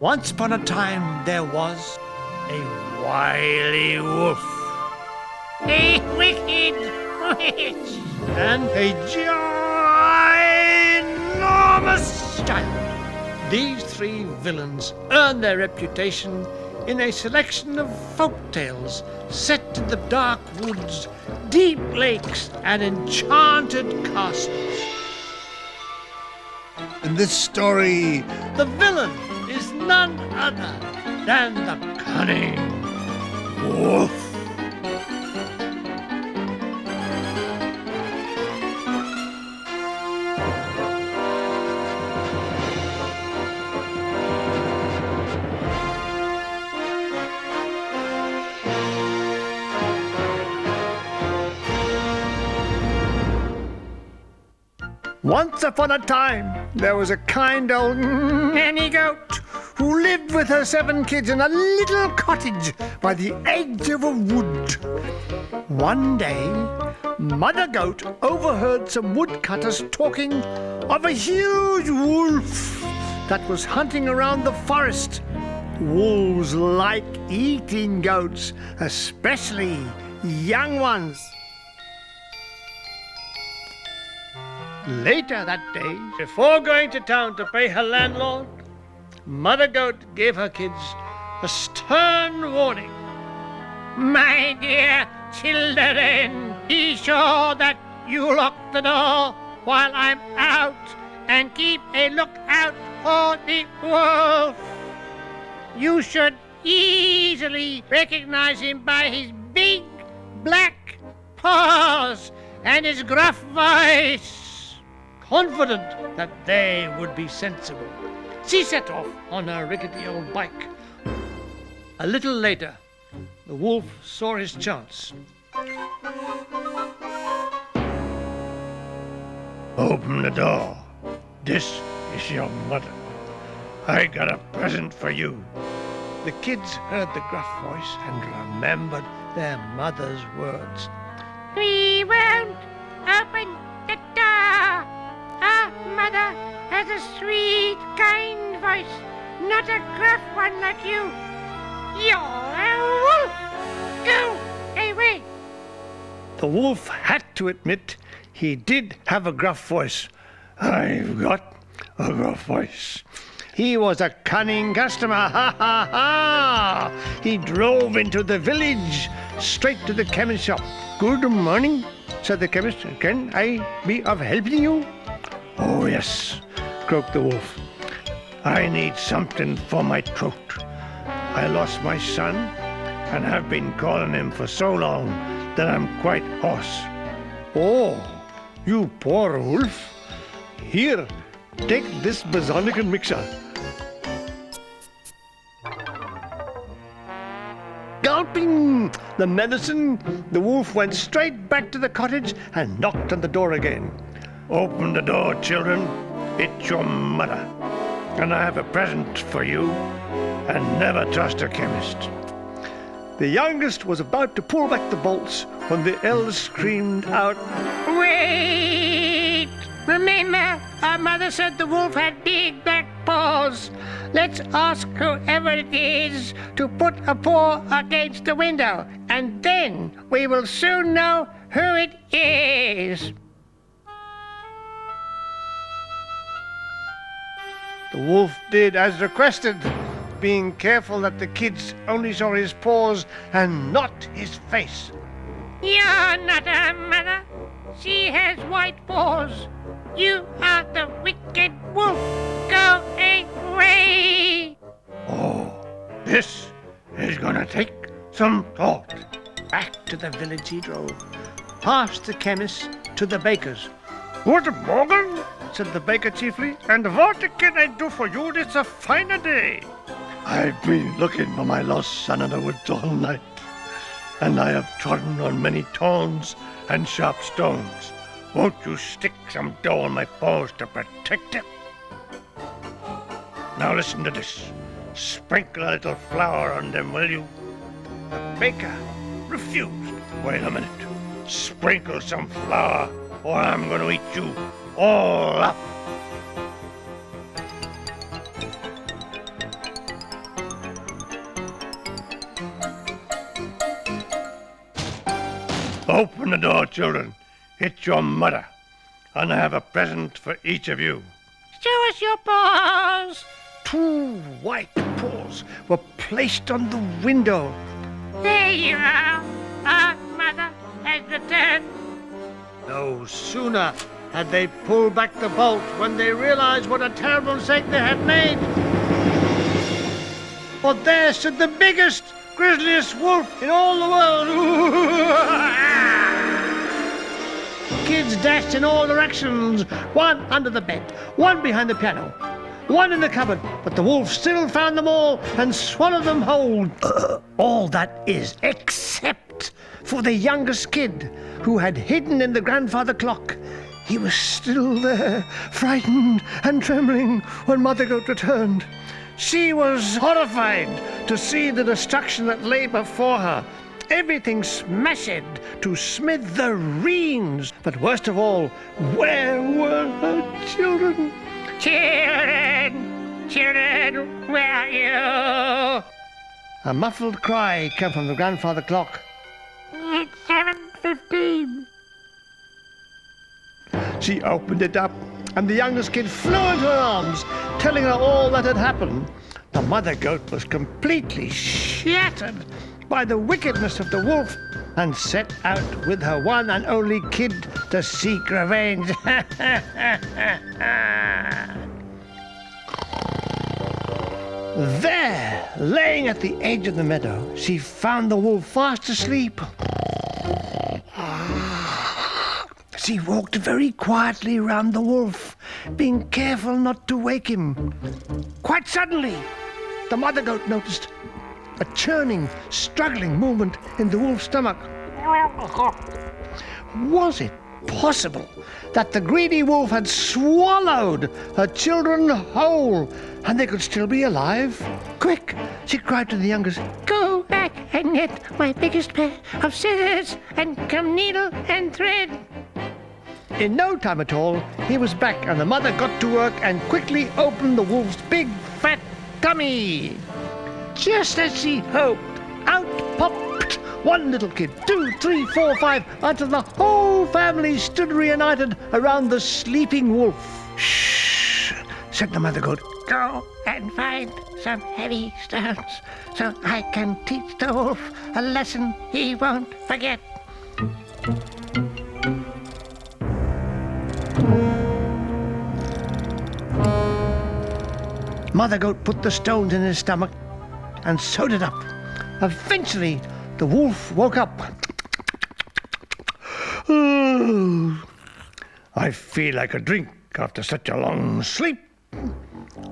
Once upon a time there was a wily wolf, A wicked witch. and a ginormous giant. These three villains earned their reputation in a selection of folk tales set in the dark woods, deep lakes, and enchanted castles. In this story, The villain is none other than the cunning wolf. Once upon a time, there was a kind old nanny goat who lived with her 7 kids in a little cottage by the edge of a wood. One day, Mother Goat overheard some woodcutters talking of a huge wolf that was hunting around the forest. Wolves like eating goats, especially young ones. Later that day, before going to town to pay her landlord, Mother Goat gave her kids a stern warning. My dear children, be sure that you lock the door while I'm out and keep a lookout for the wolf. You should easily recognize him by his big black paws and his gruff voice. Confident that they would be sensible, she set off on her rickety old bike. A little later, the wolf saw his chance. Open the door. This is your mother. I got a present for you. The kids heard the gruff voice and remembered their mother's words. We won't open the door. Our mother has a sweet, kind voice, not a gruff one like you. You're a wolf. Go away. The wolf had to admit he did have a gruff voice. I've got a gruff voice. He was a cunning customer, ha ha ha! He drove into the village, straight to the chemist shop. Good morning, said the chemist. Can I be of help to you? Oh, yes, croaked the wolf. I need something for my throat. I lost my son and have been calling him for so long that I'm quite hoarse. Oh, you poor wolf. Here, take this Bazonican mixture. Gulping the medicine, the wolf went straight back to the cottage and knocked on the door again. Open the door, children. It's your mother. And I have a present for you. And never trust a chemist. The youngest was about to pull back the bolts when the eldest screamed out, Wait! Remember, our mother said the wolf had big black paws. Let's ask whoever it is to put a paw against the window, and then we will soon know who it is. The wolf did as requested, being careful that the kids only saw his paws and not his face. You're not our mother. She has white paws. You are the wicked wolf. Go away. Oh, this is gonna take some thought. Back to the village he drove, past the chemist to the baker's. Good morning, said the baker chiefly. And what can I do for you this a fine day? I've been looking for my lost son in the woods all night, and I have trodden on many thorns and sharp stones. Won't you stick some dough on my paws to protect it? Now listen to this. Sprinkle a little flour on them, will you? The baker refused. Wait a minute. Sprinkle some flour, or I'm going to eat you all up. Open the door, children. It's your mother. And I have a present for each of you. Show us your paws. 2 white paws were placed on the window. There you are. Our mother has returned. No sooner had they pulled back the bolt when they realized what a terrible mistake they had made. For there stood the biggest, grisliest wolf in all the world. Kids dashed in all directions, one under the bed, one behind the piano, one in the cupboard, but the wolf still found them all and swallowed them whole. All that is, except for the youngest kid, who had hidden in the grandfather clock. He was still there, frightened and trembling, when Mother Goat returned. She was horrified to see the destruction that lay before her. Everything smashed to smithereens. But worst of all, where were her children? Children, children, where are you? A muffled cry came from the grandfather clock. It's 7:15. She opened it up, and the youngest kid flew into her arms, telling her all that had happened. The mother goat was completely shattered by the wickedness of the wolf, and set out with her one and only kid to seek revenge. There, laying at the edge of the meadow, she found the wolf fast asleep. She walked very quietly round the wolf, being careful not to wake him. Quite suddenly, the mother goat noticed a churning, struggling movement in the wolf's stomach. Was it possible that the greedy wolf had swallowed her children whole, and they could still be alive? Quick, she cried to the youngest, Go back and get my biggest pair of scissors and come needle and thread. In no time at all, he was back, and the mother got to work and quickly opened the wolf's big, fat tummy. Just as she hoped, out popped one little kid, 2, 3, 4, 5, until the whole family stood reunited around the sleeping wolf. Shh, said the mother goat. Go and find some heavy stones so I can teach the wolf a lesson he won't forget. Mother Goat put the stones in his stomach and sewed it up. Eventually, the wolf woke up. I feel like a drink after such a long sleep.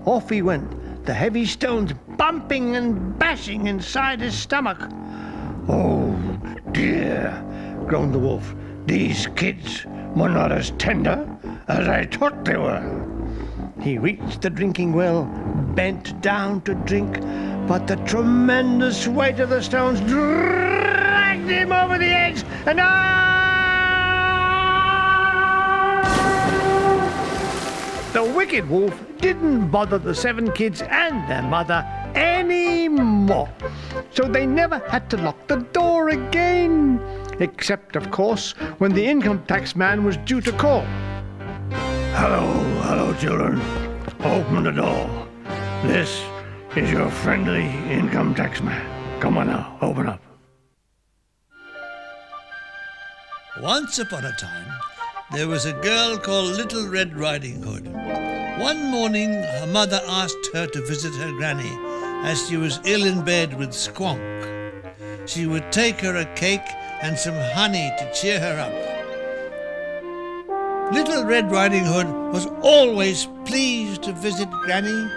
Off he went, the heavy stones bumping and bashing inside his stomach. Oh, dear, groaned the wolf. These kids were not as tender as I thought they were. He reached the drinking well, bent down to drink, but the tremendous weight of the stones dragged him over the edge, and the wicked wolf didn't bother the 7 kids and their mother anymore. So they never had to lock the door again, except, of course, when the income tax man was due to call. Hello, children. Open the door. This is your friendly income tax man. Come on now, open up. Once upon a time, there was a girl called Little Red Riding Hood. One morning, her mother asked her to visit her granny as she was ill in bed with squonk. She would take her a cake and some honey to cheer her up. Little Red Riding Hood was always pleased to visit Granny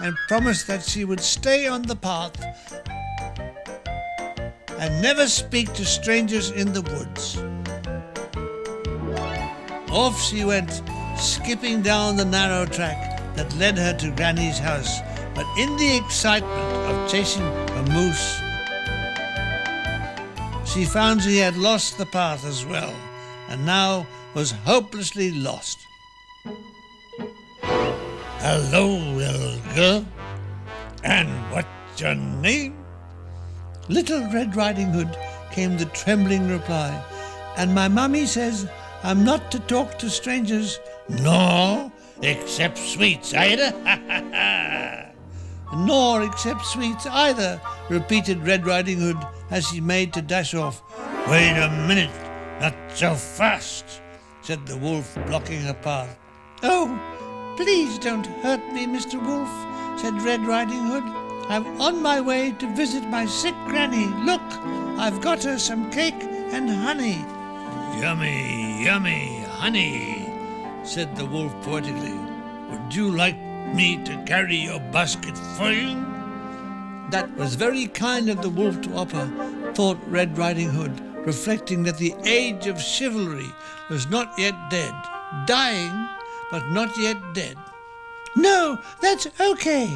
and promised that she would stay on the path and never speak to strangers in the woods. Off she went, skipping down the narrow track that led her to Granny's house, but in the excitement of chasing a moose, she found she had lost the path as well, and now was hopelessly lost. Hello, little girl. And what's your name? Little Red Riding Hood, came the trembling reply. And my mummy says I'm not to talk to strangers. No, except sweets, either. Nor except sweets either, repeated Red Riding Hood as she made to dash off. Wait a minute, not so fast, said the wolf, blocking her path. Oh, please don't hurt me, Mr. Wolf, said Red Riding Hood. I'm on my way to visit my sick granny. Look, I've got her some cake and honey. Yummy, yummy honey, said the wolf poetically. Would you like me to carry your basket for you? That was very kind of the wolf to offer, thought Red Riding Hood, reflecting that the age of chivalry was not yet dead. Dying, but not yet dead. No, that's okay.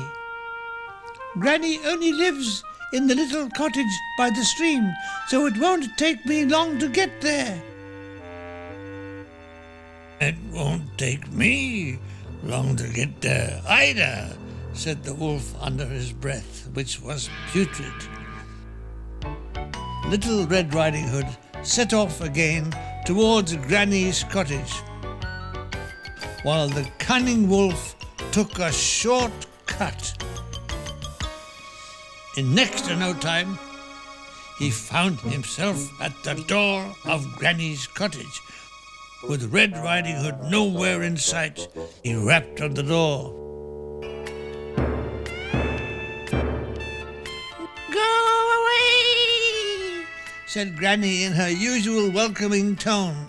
Granny only lives in the little cottage by the stream, so it won't take me long to get there. It won't take me long to get there either, said the wolf under his breath, which was putrid. Little Red Riding Hood set off again towards Granny's cottage, while the cunning wolf took a short cut. In next to no time, he found himself at the door of Granny's cottage. With Red Riding Hood nowhere in sight, he rapped on the door. Go away, said Granny in her usual welcoming tone.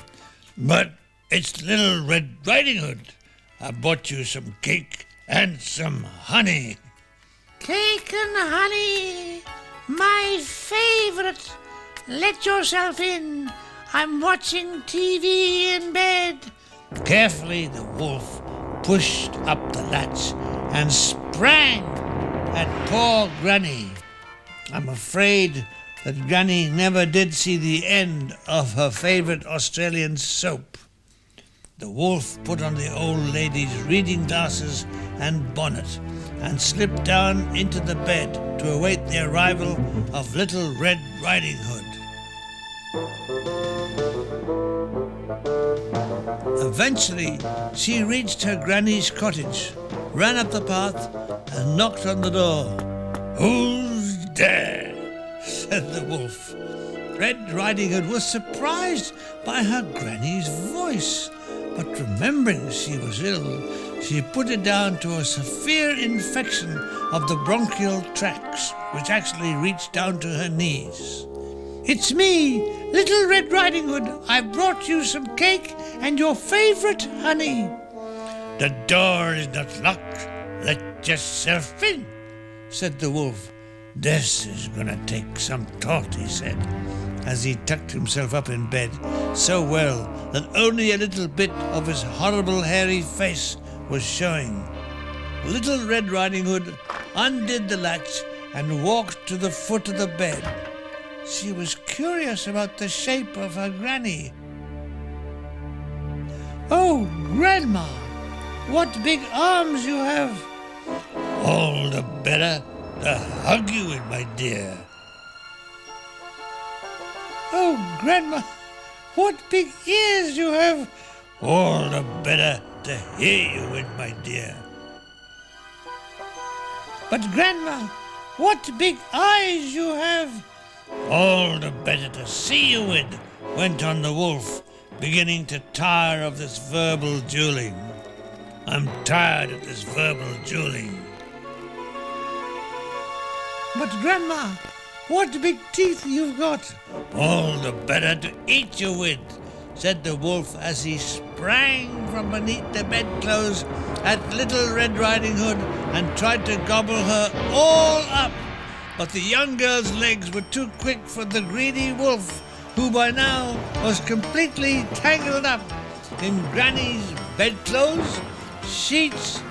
But it's Little Red Riding Hood. I bought you some cake and some honey. Cake and honey, my favorite. Let yourself in. I'm watching TV in bed. Carefully, the wolf pushed up the latch and sprang at poor Granny. I'm afraid that Granny never did see the end of her favorite Australian soap. The wolf put on the old lady's reading glasses and bonnet and slipped down into the bed to await the arrival of Little Red Riding Hood. Eventually, she reached her granny's cottage, ran up the path, and knocked on the door. Who's there? Said the wolf. Red Riding Hood was surprised by her granny's voice, but remembering she was ill, she put it down to a severe infection of the bronchial tracts, which actually reached down to her knees. It's me, Little Red Riding Hood. I've brought you some cake and your favorite honey. The door is not locked. Let yourself in, said the wolf. This is gonna take some thought, he said, as he tucked himself up in bed so well that only a little bit of his horrible hairy face was showing. Little Red Riding Hood undid the latch and walked to the foot of the bed. She was curious about the shape of her granny. Oh, Grandma, what big arms you have! All the better to hug you in, my dear. Oh, Grandma, what big ears you have! All the better to hear you in, my dear. But, Grandma, what big eyes you have! All the better to see you in, went on the wolf, beginning to tire of this verbal dueling. I'm tired of this verbal dueling. But, Grandma, what big teeth you've got! All the better to eat you with, said the wolf as he sprang from beneath the bedclothes at Little Red Riding Hood and tried to gobble her all up. But the young girl's legs were too quick for the greedy wolf, who by now was completely tangled up in Granny's bedclothes, sheets,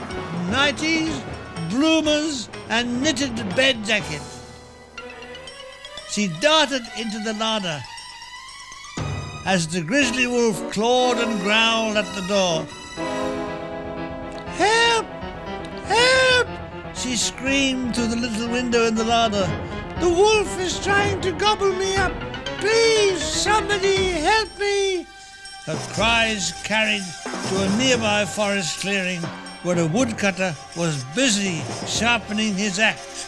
nighties, bloomers, and knitted bed jacket. She darted into the larder as the grizzly wolf clawed and growled at the door. Help! Help! She screamed through the little window in the larder, The wolf is trying to gobble me up! Please, somebody help me! Her cries carried to a nearby forest clearing where a woodcutter was busy sharpening his axe.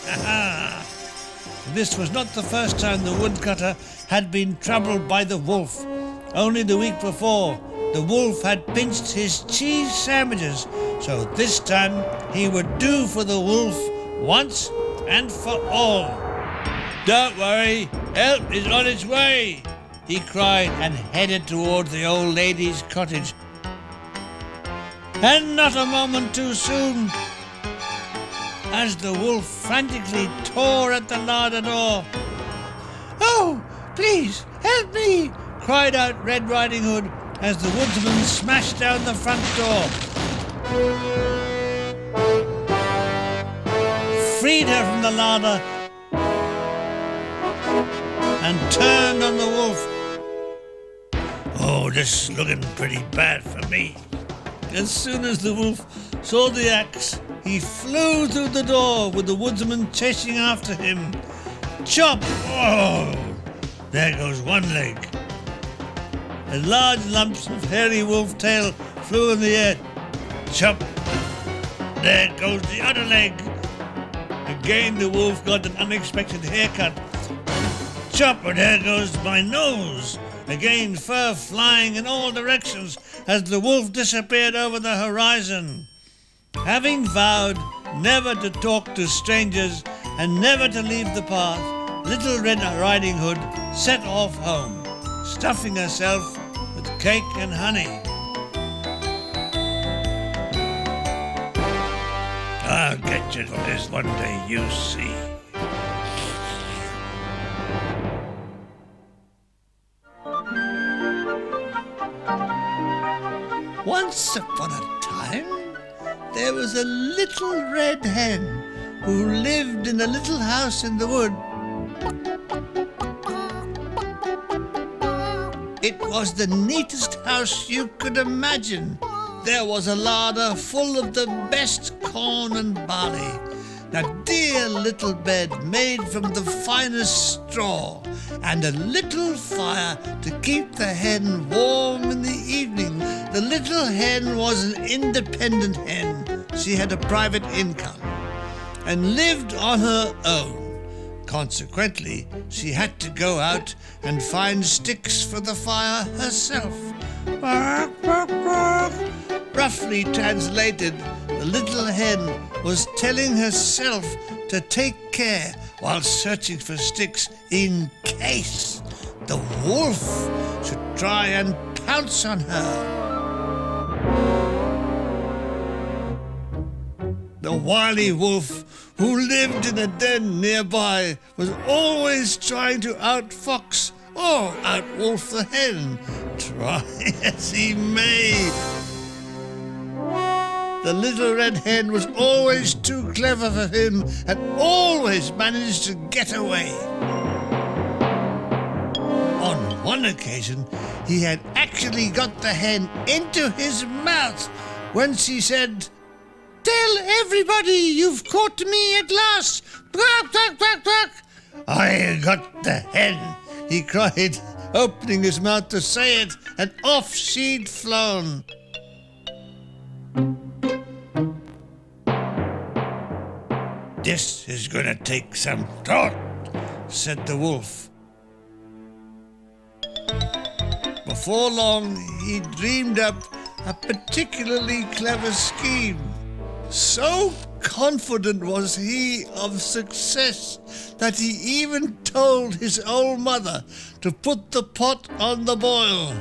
This was not the first time the woodcutter had been troubled by the wolf. Only the week before, the wolf had pinched his cheese sandwiches, so this time he would do for the wolf once and for all. "Don't worry, help is on its way," he cried and headed toward the old lady's cottage. And not a moment too soon, as the wolf frantically tore at the larder door. "Oh, please, help me!" cried out Red Riding Hood as the woodsman smashed down the front door, freed her from the larder, and turned on the wolf. "Oh, this is looking pretty bad for me." As soon as the wolf saw the axe, he flew through the door with the woodsman chasing after him. Chop! Oh, there goes one leg. And large lumps of hairy wolf tail flew in the air. Chop! There goes the other leg. Again the wolf got an unexpected haircut. Chop! And there goes my nose. Again fur flying in all directions as the wolf disappeared over the horizon. Having vowed never to talk to strangers and never to leave the path, Little Red Riding Hood set off home, stuffing herself with cake and honey. "I'll get you for this one day, you see." Once upon a time, there was a little red hen who lived in a little house in the wood. It was the neatest house you could imagine. There was a larder full of the best corn and barley, a dear little bed made from the finest straw, and a little fire to keep the hen warm in the evening. The little hen was an independent hen. She had a private income and lived on her own. Consequently, she had to go out and find sticks for the fire herself. Roughly translated, the little hen was telling herself to take care while searching for sticks in case the wolf should try and pounce on her. The wily wolf, who lived in a den nearby, was always trying to outfox or outwolf the hen, try as he may. The little red hen was always too clever for him and always managed to get away. On one occasion, he had actually got the hen into his mouth when she said, "Tell everybody you've caught me at last! Quack, quack, quack, quack!" "I got the hen," he cried, opening his mouth to say it, and off she'd flown. "This is going to take some thought," said the wolf. Before long, he dreamed up a particularly clever scheme. So confident was he of success that he even told his old mother to put the pot on the boil.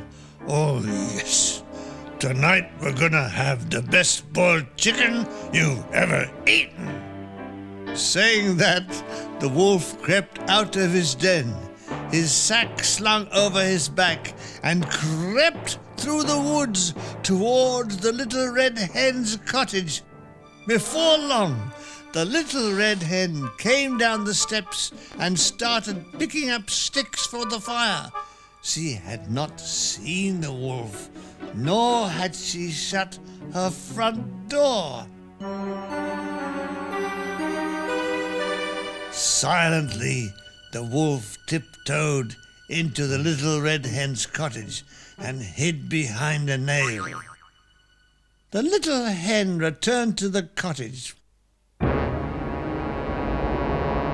"Oh, yes, tonight we're gonna have the best boiled chicken you've ever eaten." Saying that, the wolf crept out of his den, his sack slung over his back, and crept through the woods towards the little red hen's cottage. Before long, the little red hen came down the steps and started picking up sticks for the fire. She had not seen the wolf, nor had she shut her front door. Silently, the wolf tiptoed into the little red hen's cottage and hid behind a nail. The little hen returned to the cottage. The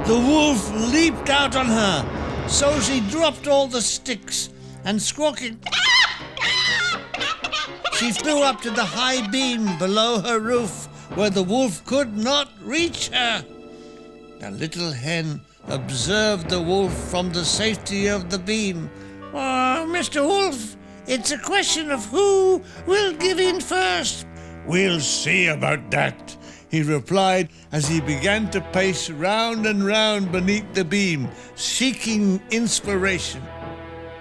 wolf leaped out on her, so she dropped all the sticks and squawking, she flew up to the high beam below her roof where the wolf could not reach her. The little hen observed the wolf from the safety of the beam. "Oh, Mr. Wolf, it's a question of who will give in first." "We'll see about that," he replied as he began to pace round and round beneath the beam, seeking inspiration.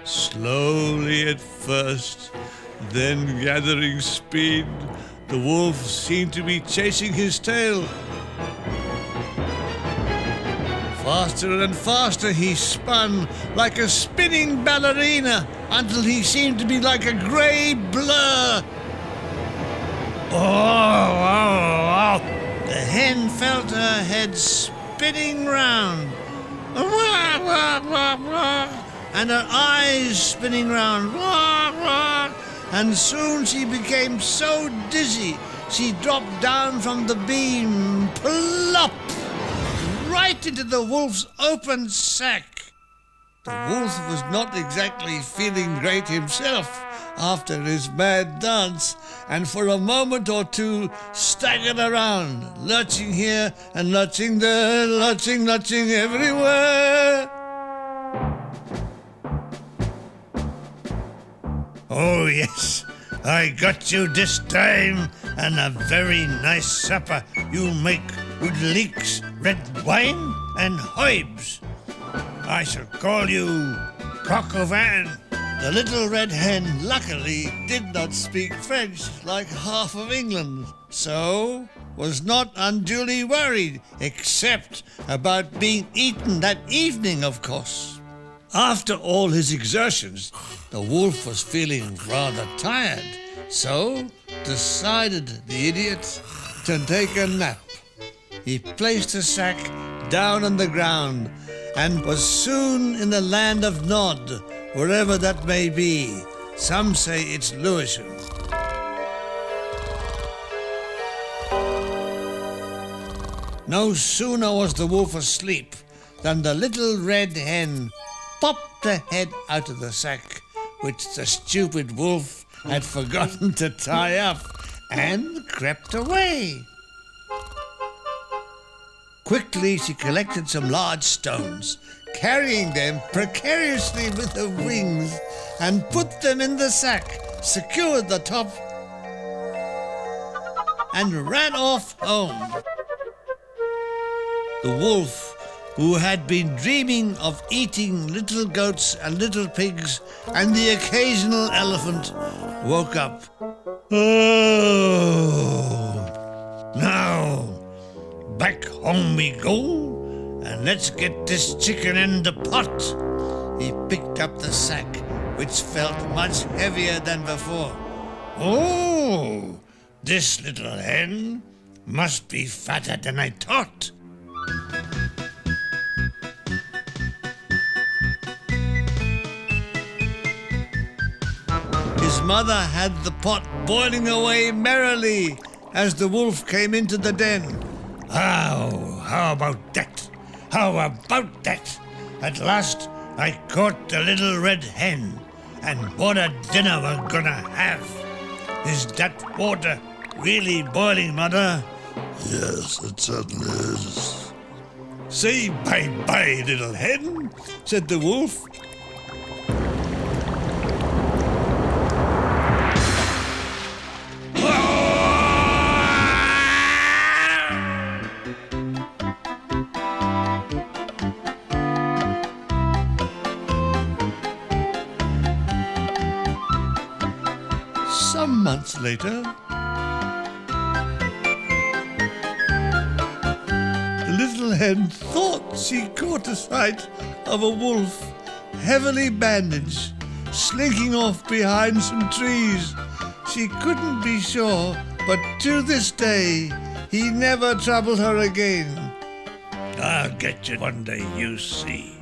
Slowly at first, then gathering speed, the wolf seemed to be chasing his tail. Faster and faster he spun like a spinning ballerina until he seemed to be like a grey blur. Oh! The hen felt her head spinning round, and her eyes spinning round, and soon she became so dizzy she dropped down from the beam, plop, right into the wolf's open sack. The wolf was not exactly feeling great himself after his mad dance, and for a moment or two staggered around, lurching here and lurching there, lurching everywhere. "Oh yes, I got you this time, and a very nice supper you'll make with leeks, red wine, and hoibs. I shall call you Coq au Vin." The little red hen luckily did not speak French like half of England, so was not unduly worried, except about being eaten that evening, of course. After all his exertions, the wolf was feeling rather tired, so decided the idiot to take a nap. He placed the sack down on the ground and was soon in the land of Nod, wherever that may be. Some say it's Lewisham. No sooner was the wolf asleep than the little red hen popped her head out of the sack, which the stupid wolf had forgotten to tie up, and crept away. Quickly she collected some large stones, carrying them precariously with her wings, and put them in the sack, secured the top, and ran off home. The wolf, who had been dreaming of eating little goats and little pigs and the occasional elephant, woke up. "Oh, now back home we go, and let's get this chicken in the pot." He picked up the sack, which felt much heavier than before. "Oh, this little hen must be fatter than I thought." His mother had the pot boiling away merrily as the wolf came into the den. How about that? How about that? At last I caught the little red hen, and what a dinner we're gonna have. Is that water really boiling, Mother? Yes, it certainly is. "Say bye-bye, little hen," said the wolf. Some months later, the little hen thought she caught a sight of a wolf, heavily bandaged, slinking off behind some trees. She couldn't be sure, but to this day he never troubled her again. I'll get you one day, you see.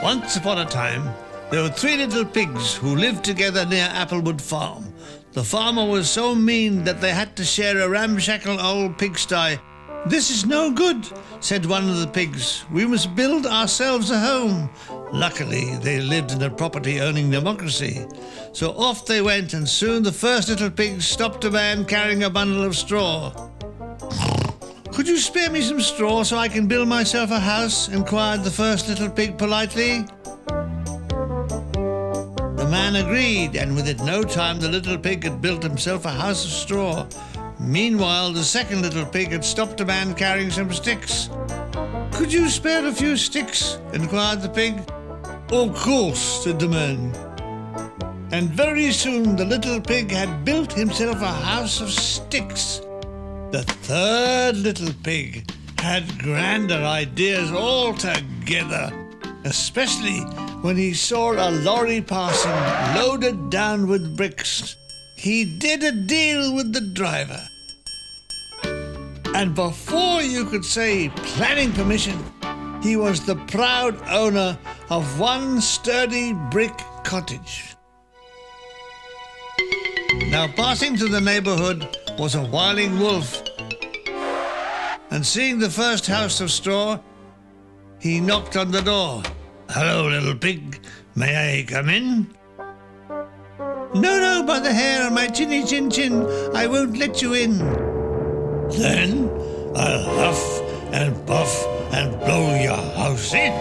Once upon a time, there were 3 little pigs who lived together near Applewood Farm. The farmer was so mean that they had to share a ramshackle old pigsty. "This is no good," said one of the pigs. "We must build ourselves a home." Luckily, they lived in a property-owning democracy. So off they went, and soon the first little pig stopped a man carrying a bundle of straw. "Could you spare me some straw so I can build myself a house?" inquired the first little pig politely. The man agreed, and within no time the little pig had built himself a house of straw. Meanwhile, the second little pig had stopped a man carrying some sticks. "Could you spare a few sticks?" inquired the pig. "Of course," said the man. And very soon the little pig had built himself a house of sticks. The third little pig had grander ideas altogether, especially when he saw a lorry passing loaded down with bricks. He did a deal with the driver, and before you could say planning permission, he was the proud owner of one sturdy brick cottage. Now, passing through the neighborhood was a whirling wolf, and seeing the first house of straw, he knocked on the door. "Hello, little pig, may I come in?" No, by the hair on my chinny chin chin, I won't let you in." "Then I'll huff and puff and blow your house in."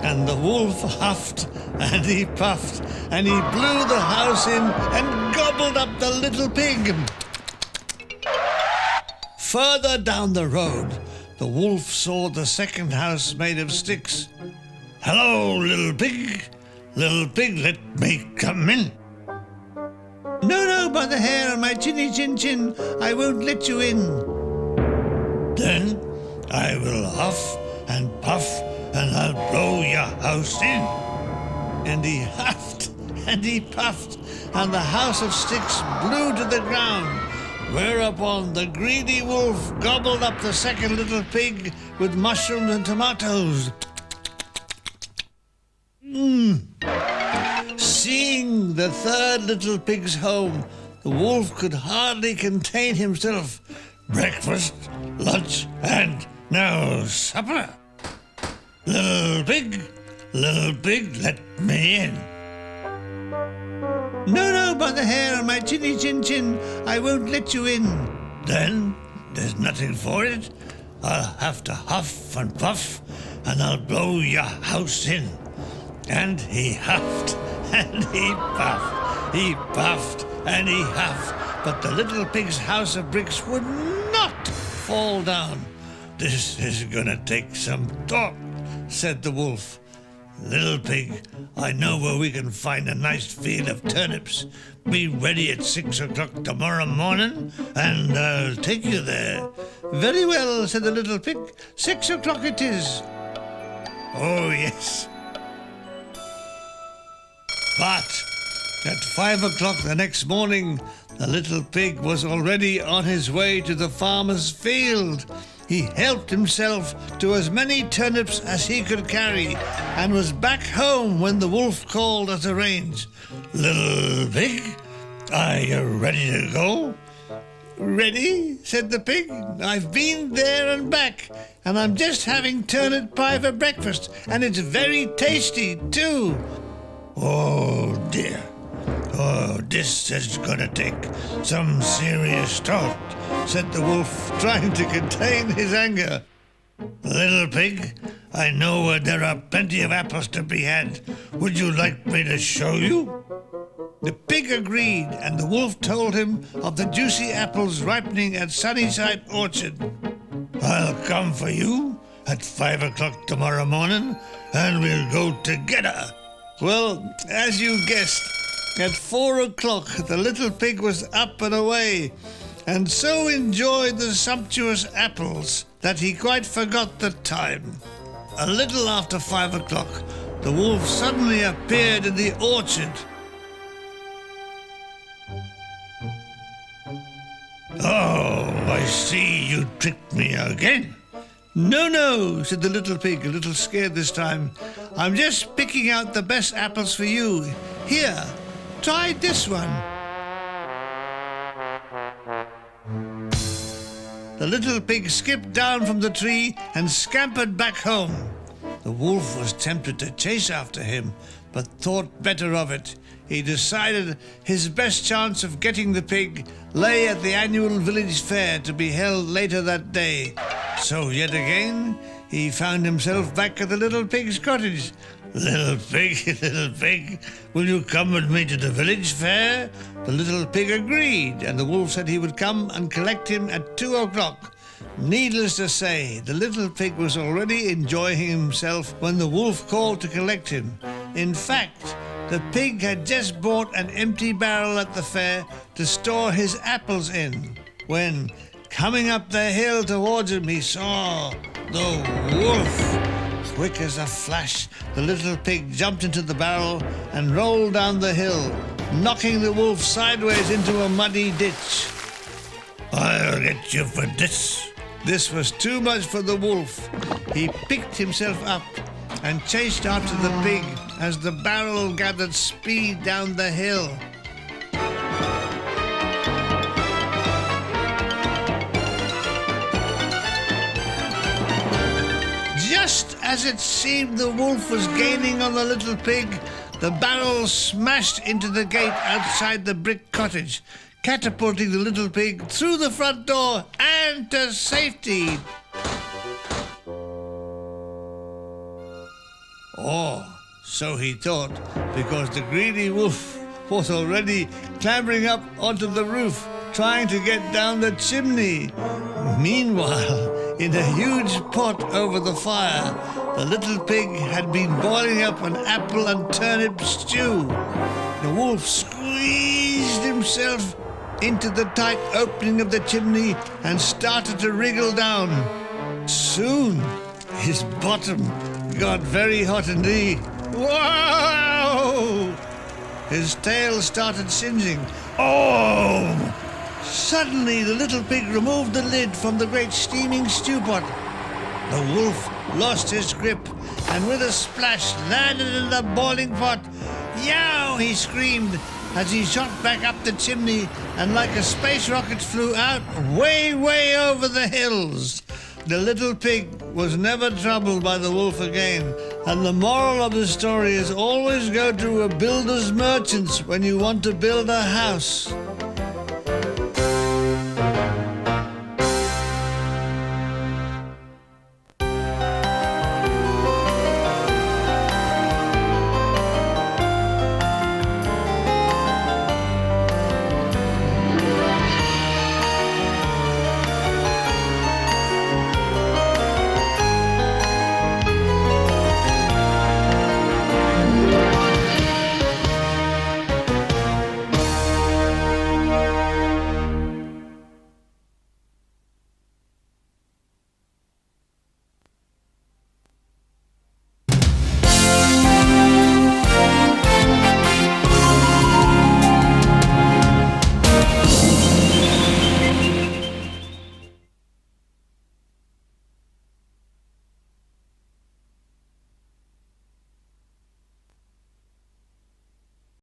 And the wolf huffed and he puffed and he blew the house in and gobbled up the little pig. Further down the road, the wolf saw the second house made of sticks. "Hello, little pig, let me come in." No, by the hair on my chinny chin chin, I won't let you in." "Then I will huff and puff and I'll blow your house in." And he huffed and he puffed, and the house of sticks blew to the ground, whereupon the greedy wolf gobbled up the second little pig with mushrooms and tomatoes. Seeing the third little pig's home, the wolf could hardly contain himself. Breakfast, lunch, and now supper. Little pig, let me in." No, by the hair on my chinny chin chin, I won't let you in." "Then there's nothing for it. I'll have to huff and puff, and I'll blow your house in." And he huffed and he puffed and he huffed, but the little pig's house of bricks would not fall down. "This is gonna take some thought," said the wolf. "Little pig, I know where we can find a nice field of turnips. Be ready at 6 o'clock tomorrow morning, and I'll take you there." "Very well," said the little pig. 6 o'clock it is." "Oh, yes." But at 5 o'clock the next morning, the little pig was already on his way to the farmer's field. He helped himself to as many turnips as he could carry, and was back home when the wolf called as arranged. "Little pig, are you ready to go?" "Ready?" said the pig. "I've been there and back, and I'm just having turnip pie for breakfast, and it's very tasty too." "Oh dear. Oh, this is gonna take some serious thought," said the wolf, trying to contain his anger. "Little pig, I know where there are plenty of apples to be had. Would you like me to show you?" The pig agreed, and the wolf told him of the juicy apples ripening at Sunnyside Orchard. "I'll come for you at 5 o'clock tomorrow morning, and we'll go together." Well, as you guessed, at 4 o'clock the little pig was up and away, and so enjoyed the sumptuous apples that he quite forgot the time. A little after 5 o'clock, the wolf suddenly appeared in the orchard. Oh, I see you tricked me again. No, no, said the little pig, a little scared this time. I'm just picking out the best apples for you. Here, try this one. The little pig skipped down from the tree and scampered back home. The wolf was tempted to chase after him, but thought better of it. He decided his best chance of getting the pig lay at the annual village fair to be held later that day. So yet again, he found himself back at the little pig's cottage. Little pig, will you come with me to the village fair? The little pig agreed, and the wolf said he would come and collect him at 2 o'clock. Needless to say, the little pig was already enjoying himself when the wolf called to collect him. In fact, the pig had just bought an empty barrel at the fair to store his apples in, when, coming up the hill towards him, he saw the wolf. Quick as a flash, the little pig jumped into the barrel and rolled down the hill, knocking the wolf sideways into a muddy ditch. I'll get you for this. This was too much for the wolf. He picked himself up and chased after the pig as the barrel gathered speed down the hill. Just as it seemed the wolf was gaining on the little pig, the barrel smashed into the gate outside the brick cottage, catapulting the little pig through the front door and to safety. Oh, so he thought, because the greedy wolf was already clambering up onto the roof, trying to get down the chimney. Meanwhile, in a huge pot over the fire, the little pig had been boiling up an apple and turnip stew. The wolf squeezed himself into the tight opening of the chimney and started to wriggle down. Soon, his bottom got very hot indeed. Whoa! His tail started singeing. Oh! Suddenly, the little pig removed the lid from the great steaming stew pot. The wolf lost his grip and with a splash landed in the boiling pot. Yow! He screamed as he shot back up the chimney and like a space rocket flew out way, way over the hills. The little pig was never troubled by the wolf again, and the moral of the story is always go to a builder's merchants when you want to build a house.